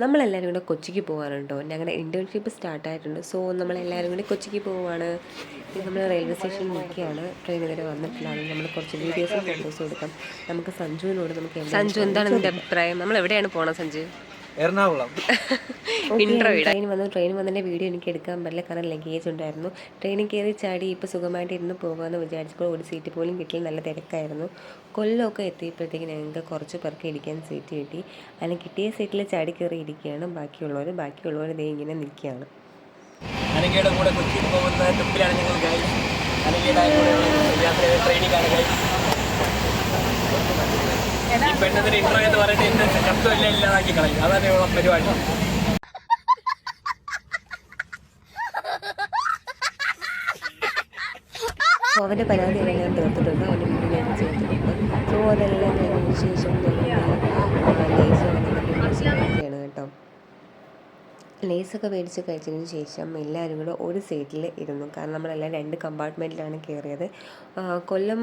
നമ്മളെല്ലാവരും കൂടെ കൊച്ചിക്ക് പോകാനുണ്ടോ. ഞങ്ങളുടെ ഇൻറ്റേൺഷിപ്പ് സ്റ്റാർട്ടായിട്ടുണ്ട്. സോ നമ്മളെല്ലാവരും കൂടി കൊച്ചിക്ക് പോവുകയാണ്. നമ്മൾ റെയിൽവേ സ്റ്റേഷനിൽ നിൽക്കുകയാണ്. ട്രെയിൻ ഇതുവരെ വന്നിട്ടില്ല. അത് നമ്മൾ കുറച്ച് വീഡിയോസും ഫോട്ടോസും എടുക്കാം. നമുക്ക് സഞ്ജുവിനോട് നമുക്ക് സഞ്ജു എന്താണ് നിൻ്റെ അഭിപ്രായം? നമ്മൾ എവിടെയാണ് പോകണം സഞ്ജു? എറണാകുളം. ട്രെയിൻ വന്നതിൻ്റെ വീഡിയോ എനിക്ക് എടുക്കാൻ പറ്റില്ല, കാരണം ലഗേജ് ഉണ്ടായിരുന്നു. ട്രെയിനിൽ കയറി ചാടി ഇപ്പോൾ സുഖമായിട്ട് ഇരുന്ന് പോകാമെന്ന് വിചാരിച്ചപ്പോൾ ഒരു സീറ്റ് പോലും കിട്ടില്ല, നല്ല തിരക്കായിരുന്നു. കൊല്ലമൊക്കെ എത്തിയപ്പോഴത്തേക്ക് ഞങ്ങൾക്ക് കുറച്ച് പേർക്ക് ഇരിക്കാൻ സീറ്റ് കിട്ടി. അതിന് കിട്ടിയ സീറ്റിൽ ചാടി കയറി ഇരിക്കുകയാണ് ബാക്കിയുള്ളവർ ദേ ഇങ്ങനെ നിൽക്കുകയാണ്. അനഘയുടെ കൂടെ കൊച്ചിയിൽ പോകുന്ന ട്രിപ്പിലാണ് ഞങ്ങൾ ഗൈസ്. അനഘയുടെ യാത്ര ട്രെയിനിലാണ് ഗൈസ്. ഈ പെണ്ണതിന് ഇൻട്രോ എന്ന് പറഞ്ഞിട്ട് എൻ്റെ ശബ്ദമെല്ലാം ഇല്ലാതാക്കി കളയും. അതാണ് ഉള്ള പരിപാടി. സോ അവൻ്റെ പരാതിയെല്ലാം ഞാൻ തീർത്തിട്ടുണ്ട്, അവൻ്റെ വീഡിയോ ഞാൻ ചെയ്തിട്ടുണ്ട്. സോ അതെല്ലാം കഴിഞ്ഞതിന് ശേഷം ലേസാണ് കേട്ടോ. ലേസൊക്കെ മേടിച്ച് കഴിച്ചതിന് ശേഷം എല്ലാവരും കൂടെ ഒരു സീറ്റിൽ ഇരുന്നു, കാരണം നമ്മളെല്ലാം 2 കമ്പാർട്ട്മെൻറ്റിലാണ് കയറിയത്. കൊല്ലം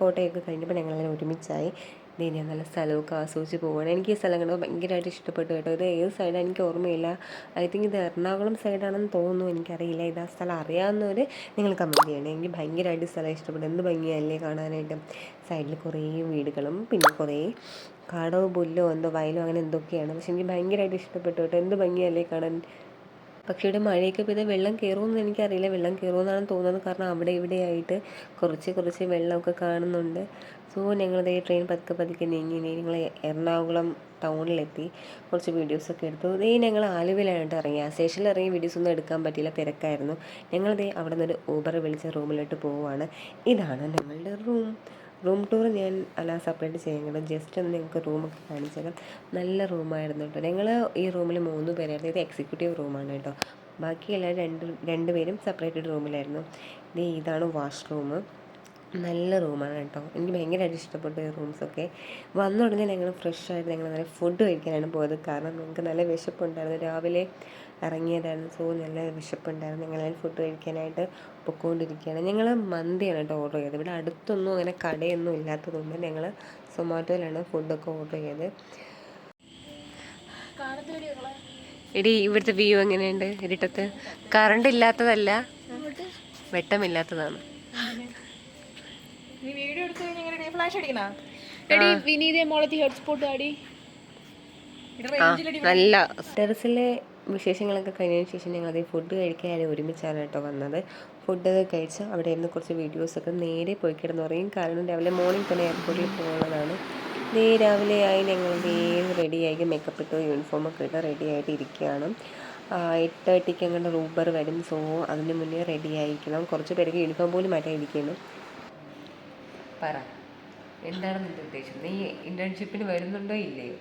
കോട്ടയൊക്കെ കഴിഞ്ഞപ്പോൾ ഞങ്ങളെല്ലാം ഒരുമിച്ചായി. ഞാൻ നല്ല സ്ഥലമൊക്കെ ആസ്വദിച്ച് പോവുകയാണ്. എനിക്ക് ഈ സ്ഥലം കണ്ടപ്പോൾ ഭയങ്കരമായിട്ട് ഇഷ്ടപ്പെട്ടു കേട്ടോ. ഇത് ഏത് സൈഡാണ് എനിക്ക് ഓർമ്മയില്ല, ഐ തിങ്ക് ഇത് എറണാകുളം സൈഡാണെന്ന് തോന്നുന്നു, എനിക്കറിയില്ല. ഇത് ആ സ്ഥലം അറിയാവുന്നവർ നിങ്ങൾ കമൻറ്റ് ചെയ്യണം. എനിക്ക് ഭയങ്കരമായിട്ട് സ്ഥലം ഇഷ്ടപ്പെട്ടു. എന്ത് ഭംഗിയല്ലേ കാണാനായിട്ട്. സൈഡിൽ കുറേ വീടുകളും പിന്നെ കുറേ കാടോ പുല്ലോ എന്തോ വയലോ അങ്ങനെ എന്തൊക്കെയാണ്. പക്ഷെ എനിക്ക് ഭയങ്കരമായിട്ട് ഇഷ്ടപ്പെട്ടു കേട്ടോ. എന്ത് ഭംഗിയല്ലേ കാണാൻ. പക്ഷേ ഇവിടെ മഴയൊക്കെ പെയ്ത് വെള്ളം കയറുമെന്ന് എനിക്കറിയില്ല. വെള്ളം കയറുമെന്നാണ് തോന്നുന്നത്, കാരണം അവിടെ ഇവിടെയായിട്ട് കുറച്ച് വെള്ളമൊക്കെ കാണുന്നുണ്ട്. സോ ഞങ്ങളത് ട്രെയിൻ പതുക്കെ നീങ്ങി ഞങ്ങൾ എറണാകുളം ടൗണിലെത്തി. കുറച്ച് വീഡിയോസൊക്കെ എടുത്തു. ഞങ്ങൾ ആലുവയിലായിട്ട് ഇറങ്ങി. ആ സ്റ്റേഷനിൽ ഇറങ്ങി വീഡിയോസൊന്നും എടുക്കാൻ പറ്റിയില്ല, തിരക്കായിരുന്നു. ഞങ്ങളത് അവിടെ നിന്നൊരു ഊബർ വിളിച്ച് റൂമിലോട്ട് പോവുകയാണ്. ഇതാണ് ഞങ്ങളുടെ റൂം ടൂർ ഞാൻ സെപ്പറേറ്റ് ചെയ്യുന്നത്. ജസ്റ്റ് ഒന്ന് ഞങ്ങൾക്ക് റൂമൊക്കെ കാണിച്ചു തരാം. നല്ല റൂമായിരുന്നു കേട്ടോ. ഞങ്ങൾ ഈ റൂമിൽ 3 പേരായിരുന്നു. ഇത് എക്സിക്യൂട്ടീവ് റൂമാണ് കേട്ടോ. ബാക്കി എല്ലാവരും രണ്ടുപേരും സെപ്പറേറ്റഡ് റൂമിലായിരുന്നു. ഇതാണ് വാഷ്റൂം. നല്ല റൂമാണ് കേട്ടോ. എനിക്ക് ഭയങ്കരമായിട്ട് ഇഷ്ടപ്പെട്ടു ഈ റൂംസൊക്കെ. വന്ന ഉടനെ ഞങ്ങൾ ഫ്രഷായിട്ട് ഞങ്ങൾ നല്ല ഫുഡ് കഴിക്കാനാണ് പോയത്, കാരണം ഞങ്ങൾക്ക് നല്ല വിശപ്പുണ്ടായിരുന്നു. രാവിലെ ഇറങ്ങിയതായിരുന്നു. സോ നല്ല വിശപ്പുണ്ടായിരുന്നു. ഞങ്ങളെല്ലാം ഫുഡ് കഴിക്കാനായിട്ട് പൊയ്ക്കൊണ്ടിരിക്കുകയാണ്. ഞങ്ങൾ മന്തിയാണ് കേട്ടോ ഓർഡർ ചെയ്തത്. ഇവിടെ അടുത്തൊന്നും അങ്ങനെ കടയൊന്നും ഇല്ലാത്തതുകൊണ്ട് ഞങ്ങൾ സൊമാറ്റോയിലാണ് ഫുഡൊക്കെ ഓർഡർ ചെയ്തത്. എടി ഇവിടുത്തെ വ്യൂ എങ്ങനെയുണ്ട്? ഇരുട്ടത്ത് കറണ്ട് ഇല്ലാത്തതല്ല, വെട്ടമില്ലാത്തതാണ്. നല്ല ടെറസിലെ വിശേഷങ്ങളൊക്കെ കഴിഞ്ഞതിന് ശേഷം ഞങ്ങളത് ഫുഡ് കഴിക്കാൻ ഒരുമിച്ചാണ് കേട്ടോ വന്നത്. ഫുഡ് കഴിച്ച് അവിടെ ഇരുന്ന് കുറച്ച് വീഡിയോസൊക്കെ നേരെ പോയി കിടന്നുറങ്ങി, കാരണം രാവിലെ മോർണിംഗ് തന്നെ എയർപോർട്ടിൽ പോകുന്നതാണ്. രാവിലെ ആയി ഞങ്ങൾ റെഡിയായി, മേക്കപ്പ് ഇട്ട് യൂണിഫോമൊക്കെ ഇട്ട് റെഡി ആയിട്ട് ഇരിക്കുകയാണ്. 8:30 അങ്ങോട്ട് ഊബർ വരും. സോ അതിന് മുന്നേ റെഡി ആയിരിക്കണം. കുറച്ച് പേർക്ക് യൂണിഫോം പോലും മാറ്റാതിരിക്കുന്നു. പറ, എന്താണ് നിൻ്റെ ഉദ്ദേശം? നീ ഇൻറ്റേൺഷിപ്പിന് വരുന്നുണ്ടോ ഇല്ലയോ?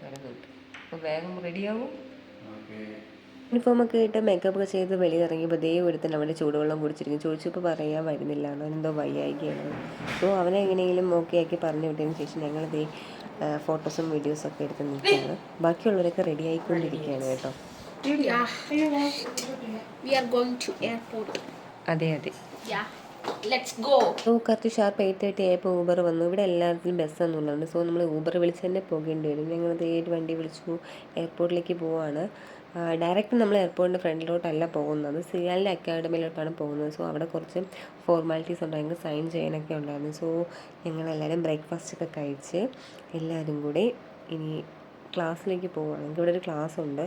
വരുന്നുണ്ട്. അപ്പോൾ വേഗം റെഡിയാവും. യൂണിഫോമൊക്കെ ഇട്ട് മേക്കപ്പൊക്കെ ചെയ്ത് വെളിയിറങ്ങിയപ്പോൾ ഒരുത്തൻ അവൻ്റെ ചൂടുവെള്ളം കുടിച്ചിരിക്കും. ചോദിച്ചപ്പോൾ പറയാൻ വരുന്നില്ല, അവനെന്തോ വയ്യായികയാണ്. സോ അവനെ എങ്ങനെയെങ്കിലും ഓക്കെ ആക്കി പറഞ്ഞു വിട്ടതിന് ശേഷം ഞങ്ങൾ ഫോട്ടോസും വീഡിയോസൊക്കെ എടുത്ത് നിൽക്കുകയാണ്. ബാക്കിയുള്ളവരൊക്കെ റെഡി ആയിക്കൊണ്ടിരിക്കുകയാണ് കേട്ടോ. അതെ. സോ കറക്റ്റ് ഷാർപ്പ് 8:30 ആയപ്പോൾ ഊബർ വന്നു. ഇവിടെ എല്ലാത്തിലും ബസ്സൊന്നുമുള്ളതുകൊണ്ട് സോ നമ്മൾ ഊബർ വിളിച്ച് തന്നെ പോകേണ്ടി വരും. ഞങ്ങളത് വണ്ടി വിളിച്ചു എയർപോർട്ടിലേക്ക് പോവാണ്. ഡയറക്റ്റ് നമ്മൾ എയർപോർട്ടിൻ്റെ ഫ്രണ്ടിലോട്ടല്ല പോകുന്നത്, സിയാലിൻ്റെ അക്കാഡമിയിലോട്ടാണ് പോകുന്നത്. സോ അവിടെ കുറച്ച് ഫോർമാലിറ്റീസ് ഉണ്ടായിരുന്നു, സൈൻ ചെയ്യാനൊക്കെ ഉണ്ടായിരുന്നു. സോ ഞങ്ങളെല്ലാവരും ബ്രേക്ക്ഫാസ്റ്റൊക്കെ കഴിച്ച് എല്ലാവരും കൂടി ഇനി ക്ലാസ്സിലേക്ക് പോവുകയാണ്. ഞങ്ങൾക്ക് ഇവിടെ ഒരു ക്ലാസ് ഉണ്ട്,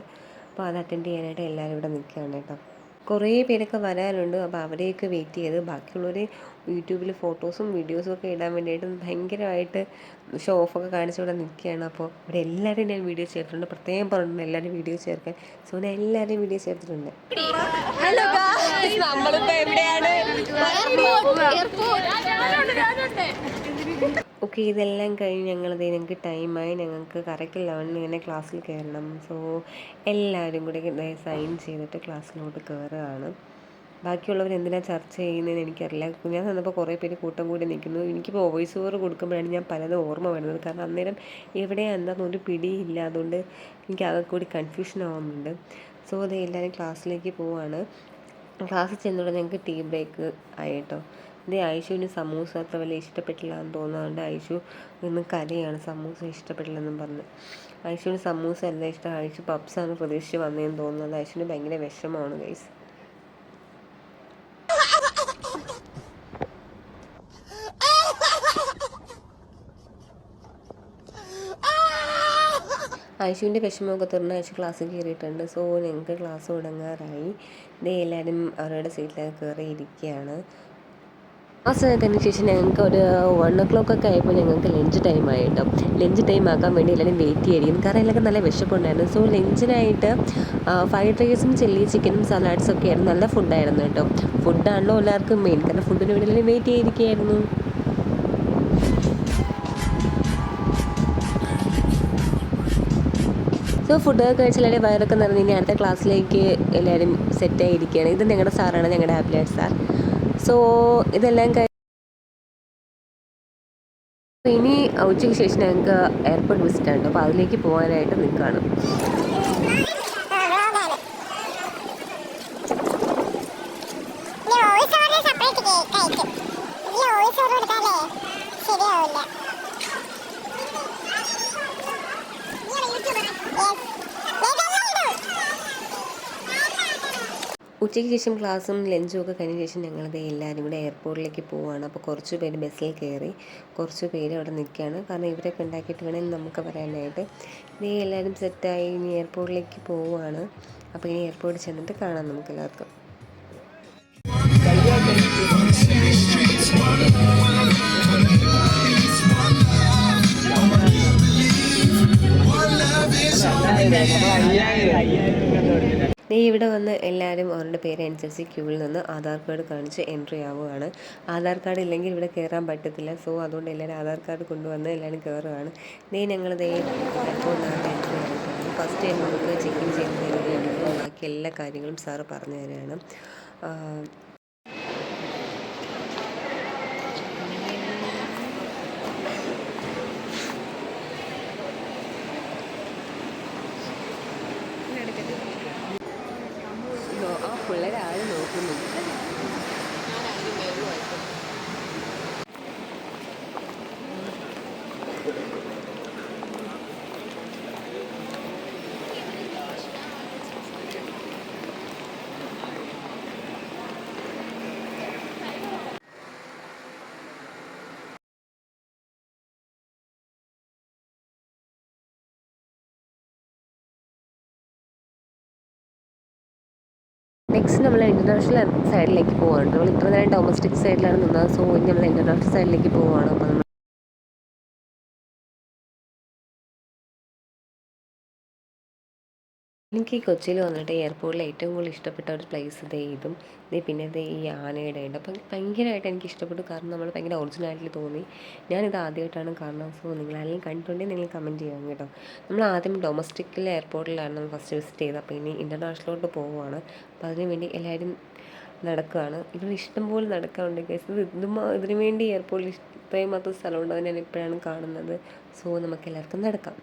അപ്പോൾ അത് അറ്റൻഡ് ചെയ്യാനായിട്ട് എല്ലാവരും ഇവിടെ നിൽക്കുകയാണ് കേട്ടോ. കുറേ പേരൊക്കെ വരാനുണ്ട്, അപ്പോൾ അവരെയൊക്കെ വെയിറ്റ് ചെയ്ത് ബാക്കിയുള്ളവർ യൂട്യൂബിൽ ഫോട്ടോസും വീഡിയോസും ഒക്കെ ഇടാൻ വേണ്ടിയിട്ട് ഭയങ്കരമായിട്ട് ഷോ ഓഫൊക്കെ കാണിച്ചുകൊണ്ട് നിൽക്കുകയാണ്. അപ്പോൾ ഇവിടെ എല്ലാവരും ഞാൻ വീഡിയോ ചേർത്തിട്ടുണ്ട്, പ്രത്യേകം പറഞ്ഞിട്ടുണ്ട് എല്ലാവരും വീഡിയോ ചേർക്കാൻ. സോ ഞാൻ എല്ലാവരെയും വീഡിയോ ചേർത്തിട്ടുണ്ട്. ഹലോ ഗായ്സ്, നമ്മളിപ്പോൾ എവിടെയാണ്? ഓക്കെ, ഇതെല്ലാം കഴിഞ്ഞ് ഞങ്ങൾക്ക് ടൈമായി. ഞങ്ങൾക്ക് കറക്റ്റ് 11 ഇങ്ങനെ ക്ലാസ്സിൽ കയറണം. സോ എല്ലാവരും കൂടി സൈൻ ചെയ്തിട്ട് ക്ലാസ്സിലോട്ട് കയറുകയാണ്. ബാക്കിയുള്ളവർ എന്തിനാണ് ചർച്ച ചെയ്യുന്നതെന്ന് എനിക്കറിയില്ല. ഞാൻ വന്നപ്പോൾ കുറേ പേര് കൂട്ടം കൂടി നിൽക്കുന്നു. എനിക്കിപ്പോൾ വോയിസ് ഓവർ കൊടുക്കുമ്പോഴാണ് ഞാൻ പലതും ഓർമ്മ വരുന്നത്, കാരണം അന്നേരം എവിടെയാണ് എന്താണെന്നൊരു പിടിയില്ല. അതുകൊണ്ട് എനിക്ക് ആകെ കൂടി കൺഫ്യൂഷൻ ആവുന്നുണ്ട്. സോ അത് എല്ലാവരും ക്ലാസ്സിലേക്ക് പോവുകയാണ്. ക്ലാസ്സിൽ ചെന്നുകൊണ്ട് ഞങ്ങൾക്ക് ടീ ബ്രേക്ക് ആയിട്ടോ. ഇത് ഐഷുവിന് സമൂസ അത്ര വലിയ ഇഷ്ടപ്പെട്ടില്ല എന്ന് തോന്നുന്നുണ്ട്. ഐഷു ഇന്ന് കരയാണ് സമൂസ ഇഷ്ടപ്പെട്ടില്ലെന്നും പറഞ്ഞ്. ഐഷുവിന് സമൂസ അല്ല ഇഷ്ടം, ഐഷു പപ്സാണ് പ്രതീക്ഷിച്ച് വന്നതെന്ന് തോന്നുന്നത്. ഐഷുവിന് ഭയങ്കര വിഷമമാണ് ഗൈസ്. ഐഷുവിൻ്റെ വിഷമമൊക്കെ തീർന്ന് ഐഷു ക്ലാസ്സിൽ കയറിയിട്ടുണ്ട്. സോ ഞങ്ങൾക്ക് ക്ലാസ് തുടങ്ങാറായി. ഇതേ എല്ലാവരും അവരുടെ സീറ്റിലൊക്കെ കയറി ഇരിക്കുകയാണ്. ആ സമയത്തിന് ശേഷം ഞങ്ങൾക്ക് ഒരു 1 o'clock ആയപ്പോൾ ഞങ്ങൾക്ക് ലഞ്ച് ടൈം ആയിട്ടോ. ലഞ്ച് ടൈം ആക്കാൻ വേണ്ടി എല്ലാവരും വെയിറ്റ് ചെയ്യും. കാരണം എല്ലാവർക്കും നല്ല വിശപ്പുണ്ടായിരുന്നു. സോ ലഞ്ചിനായിട്ട് ഫ്രൈഡ് റൈസും ചില്ലി ചിക്കനും സലാഡ്സും ഒക്കെ ആയിരുന്നു. നല്ല ഫുഡായിരുന്നു കേട്ടോ. ഫുഡാണല്ലോ എല്ലാവർക്കും മെയിൻ, കാരണം ഫുഡിന് വേണ്ടി എല്ലാവരും വെയിറ്റ് ചെയ്തിരിക്കുകയായിരുന്നു. സോ ഫുഡൊക്കെ കഴിച്ച് എല്ലാവരും വയറൊക്കെ നിറഞ്ഞ് ഇനി അടുത്ത ക്ലാസ്സിലേക്ക് എല്ലാവരും സെറ്റായിരിക്കുകയാണ്. ഇത് ഞങ്ങളുടെ സാറാണ്, ഞങ്ങളുടെ ആപ്ലിയേറ്റ് സാർ. സോ ഇതെല്ലാം ഇനി ഉച്ചയ്ക്ക് ശേഷം ഞങ്ങൾക്ക് എയർപോർട്ട് വിസിറ്റ് ആണ്. അപ്പോൾ അതിലേക്ക് പോകാനായിട്ട് നിൽക്കുകയാണ്. ഉച്ചയ്ക്ക് ശേഷം ക്ലാസ്സും ലഞ്ചും ഒക്കെ കഴിഞ്ഞ ശേഷം ഞങ്ങളത് എല്ലാവരും കൂടെ എയർപോർട്ടിലേക്ക് പോവുകയാണ്. അപ്പോൾ കുറച്ച് പേര് ബസ്സിൽ കയറി, കുറച്ച് പേര് അവിടെ നിൽക്കുകയാണ്. കാരണം ഇവരൊക്കെ ഉണ്ടാക്കിയിട്ട് വേണം നമുക്ക് പറയാനായിട്ട്. ഇനി എല്ലാവരും സെറ്റായി ഇനി എയർപോർട്ടിലേക്ക് പോവുകയാണ്. അപ്പോൾ ഇനി എയർപോർട്ടിൽ ചെന്നിട്ട് കാണാം നമുക്ക് എല്ലാവർക്കും. ഇവിടെ വന്ന് എല്ലാവരും അവരുടെ പേരനുസരിച്ച് ക്യൂവിൽ നിന്ന് ആധാർ കാർഡ് കാണിച്ച് എൻട്രി ആവുകയാണ്. ആധാർ കാർഡ് ഇല്ലെങ്കിൽ ഇവിടെ കയറാൻ പറ്റത്തില്ല. സോ അതുകൊണ്ട് എല്ലാവരും ആധാർ കാർഡ് കൊണ്ടുവന്ന് എല്ലാവരും കയറുകയാണ്. ഞങ്ങൾ എയർപോർട്ടിനകത്ത് എൻട്രി ആയിട്ടാണ്. ഫസ്റ്റ് ടൈം നമുക്ക് ചെക്ക് ഇൻ ചെയ്യുന്നതിന് ബാക്കി എല്ലാ കാര്യങ്ങളും സാറ് പറഞ്ഞു തരാണ്. പിള്ളേരെ ആരും നോക്കുന്നുണ്ട്. നെക്സ്റ്റ് നമ്മൾ ഇൻ്റർനാഷണൽ സൈഡിലേക്ക് പോവുകയാണ്. നമ്മൾ ഇത്ര നേരം ഡൊമസ്റ്റിക് സൈഡിലാണ് നിന്നത്. സോ ഇനി നമ്മൾ ഇൻ്റർനാഷണൽ സൈഡിലേക്ക് പോവുകയാണ്. അപ്പോൾ നമ്മൾ എനിക്ക് ഈ കൊച്ചിയിൽ വന്നിട്ട് എയർപോർട്ടിൽ ഏറ്റവും കൂടുതൽ ഇഷ്ടപ്പെട്ട ഒരു പ്ലേസ് ഇതും പിന്നെ ഈ ആനയുടെ ഉണ്ട്. അപ്പം ഭയങ്കരമായിട്ട് എനിക്ക് ഇഷ്ടപ്പെട്ടു. കാരണം നമ്മൾ ഭയങ്കര ഒറിജിനാലിറ്റി തോന്നി. ഞാനിത് ആദ്യമായിട്ടാണ് കാണുന്നത്. സോ നിങ്ങളാരെങ്കിലും കണ്ടിട്ടുണ്ടെങ്കിൽ നിങ്ങൾ കമൻറ്റ് ചെയ്യാം കേട്ടോ. നമ്മൾ ആദ്യം ഡൊമസ്റ്റിക്കിലെ എയർപോർട്ടിലാണ് നമ്മൾ ഫസ്റ്റ് വിസിറ്റ് ചെയ്തത്. അപ്പോൾ ഇനി ഇൻ്റർനാഷണലോട്ട് പോവുകയാണ്. അപ്പോൾ അതിന് വേണ്ടി എല്ലാവരും നടക്കുകയാണ്. ഇവിടെ ഇഷ്ടംപോലെ നടക്കാറുണ്ട് കേസ്. ഇതിനു വേണ്ടി എയർപോർട്ടിൽ ഇത്രയും മാത്രം സ്ഥലമുണ്ട്. അത് ഞാൻ ഇപ്പോഴാണ് കാണുന്നത്. സോ നമുക്ക് എല്ലാവർക്കും നടക്കാം.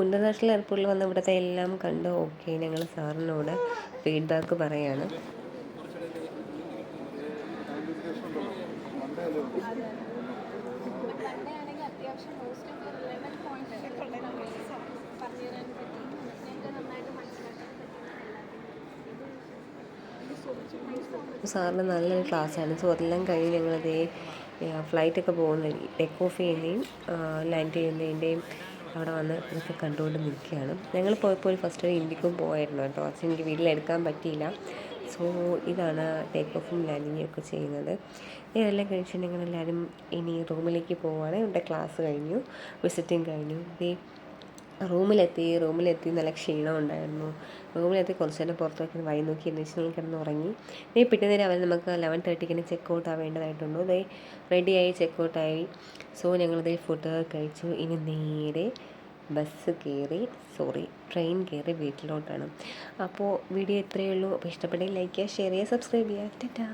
ഇൻ്റർനാഷണൽ എയർപോർട്ടിൽ വന്ന് ഇവിടുത്തെ എല്ലാം കണ്ട് ഓക്കെ. ഞങ്ങൾ സാറിനോട് ഫീഡ്ബാക്ക് പറയാണ്. സാറിന് നല്ലൊരു ക്ലാസ്സാണ്. സോ അതെല്ലാം കഴിഞ്ഞ് ഞങ്ങളതേ ഫ്ലൈറ്റൊക്കെ പോകുന്ന ടേക്ക് ഓഫ് ചെയ്യുന്നതിൻ്റെയും ലാൻഡ് ചെയ്യുന്നതിൻ്റെയും അവിടെ വന്ന് ഇതൊക്കെ കണ്ടുകൊണ്ട് നിൽക്കുകയാണ്. ഞങ്ങൾ പോയപ്പോൾ ഫസ്റ്റ് ഒരു ഇൻഡിക്കും പോയായിരുന്നു കേട്ടോ. പക്ഷേ എനിക്ക് വീട്ടിലെടുക്കാൻ പറ്റിയില്ല. സോ ഇതാണ് ടേക്ക് ഓഫും ലാൻഡിങ്ങും ഒക്കെ ചെയ്യുന്നത്. ഇതെല്ലാം കഴിച്ചിട്ട് ഞങ്ങളെല്ലാവരും ഇനി റൂമിലേക്ക് പോവുകയാണ്. ഇവിടെ ക്ലാസ് കഴിഞ്ഞു, വിസിറ്റിംഗ് കഴിഞ്ഞു. റൂമിലെത്തി നല്ല ക്ഷീണം ഉണ്ടായിരുന്നു. റൂമിലെത്തി കുറച്ച് നേരം പുറത്തേക്ക് വഴി നോക്കി എന്നുവെച്ചാൽ കിടന്ന് ഉറങ്ങി. പിറ്റേന്നേരം അവർ നമുക്ക് 11:30 ചെക്ക് ഔട്ട് ആവേണ്ടതായിട്ടുണ്ട്. റെഡിയായി ചെക്ക് ഔട്ടായി. സോ ഞങ്ങളിതേ ഫുഡ് കഴിച്ചു. ഇനി നേരെ ട്രെയിൻ കയറി വീട്ടിലോട്ടാണ്. അപ്പോൾ വീഡിയോ ഇത്രയേ ഉള്ളൂ. അപ്പോൾ ഇഷ്ടപ്പെട്ടെങ്കിൽ ലൈക്ക് ചെയ്യുക, ഷെയർ ചെയ്യുക, സബ്സ്ക്രൈബ് ചെയ്യുക. ടാറ്റാ.